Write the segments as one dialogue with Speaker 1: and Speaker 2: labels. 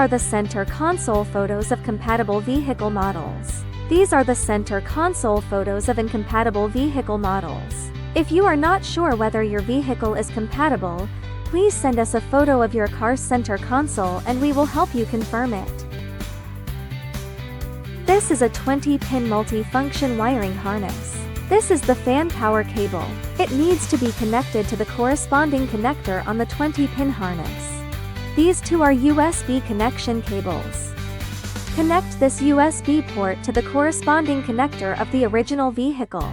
Speaker 1: are the center console photos of compatible vehicle models. These are the center console photos of incompatible vehicle models. If you are not sure whether your vehicle is compatible, please send us a photo of your car's center console and we will help you confirm it. This is a 20-pin multi-function wiring harness. This is the fan power cable. It needs to be connected to the corresponding connector on the 20-pin harness. These two are USB connection cables. Connect this USB port to the corresponding connector of the original vehicle.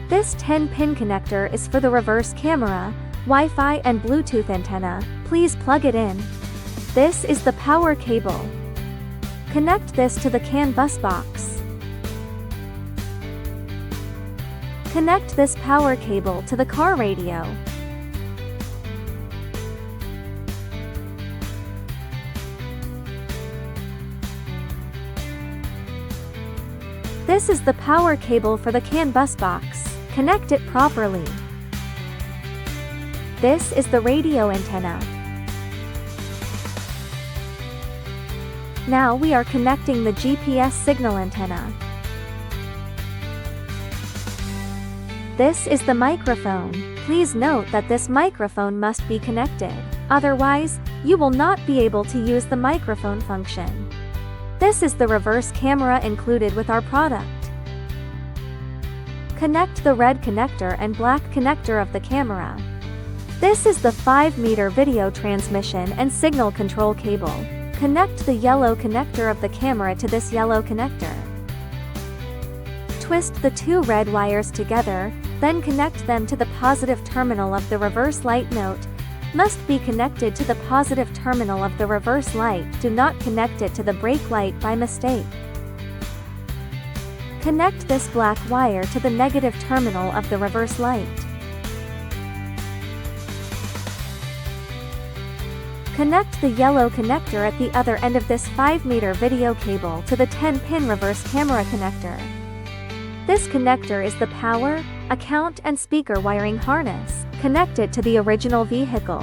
Speaker 1: This 10-pin connector is for the reverse camera, Wi-Fi and Bluetooth antenna. Please plug it in. This is the power cable. Connect this to the CAN bus box. Connect this power cable to the car radio. This is the power cable for the CAN bus box. Connect it properly. This is the radio antenna. Now we are connecting the GPS signal antenna. This is the microphone. Please note that this microphone must be connected. Otherwise, you will not be able to use the microphone function. This is the reverse camera included with our product. Connect the red connector and black connector of the camera. This is the 5-meter video transmission and signal control cable. Connect the yellow connector of the camera to this yellow connector. Twist the two red wires together, then connect them to the positive terminal of the reverse light. Note: must be connected to the positive terminal of the reverse light. Do not connect it to the brake light by mistake. Connect this black wire to the negative terminal of the reverse light. Connect the yellow connector at the other end of this 5-meter video cable to the 10-pin reverse camera connector. This connector is the power, account and speaker wiring harness. Connect it to the original vehicle.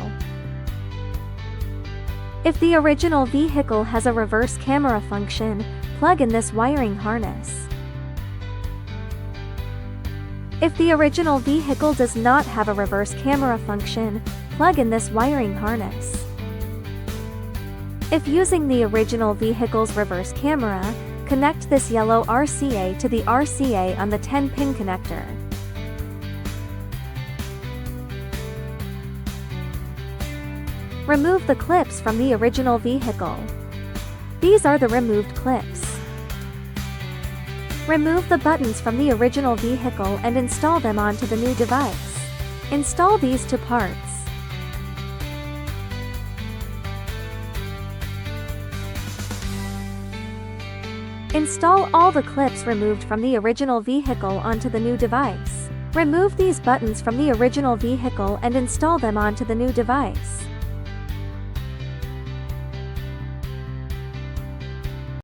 Speaker 1: If the original vehicle has a reverse camera function, plug in this wiring harness. If the original vehicle does not have a reverse camera function, plug in this wiring harness. If using the original vehicle's reverse camera, connect this yellow RCA to the RCA on the 10-pin connector. Remove the clips from the original vehicle. These are the removed clips. Remove the buttons from the original vehicle and install them onto the new device. Install these two parts. Install all the clips removed from the original vehicle onto the new device. Remove these buttons from the original vehicle and install them onto the new device.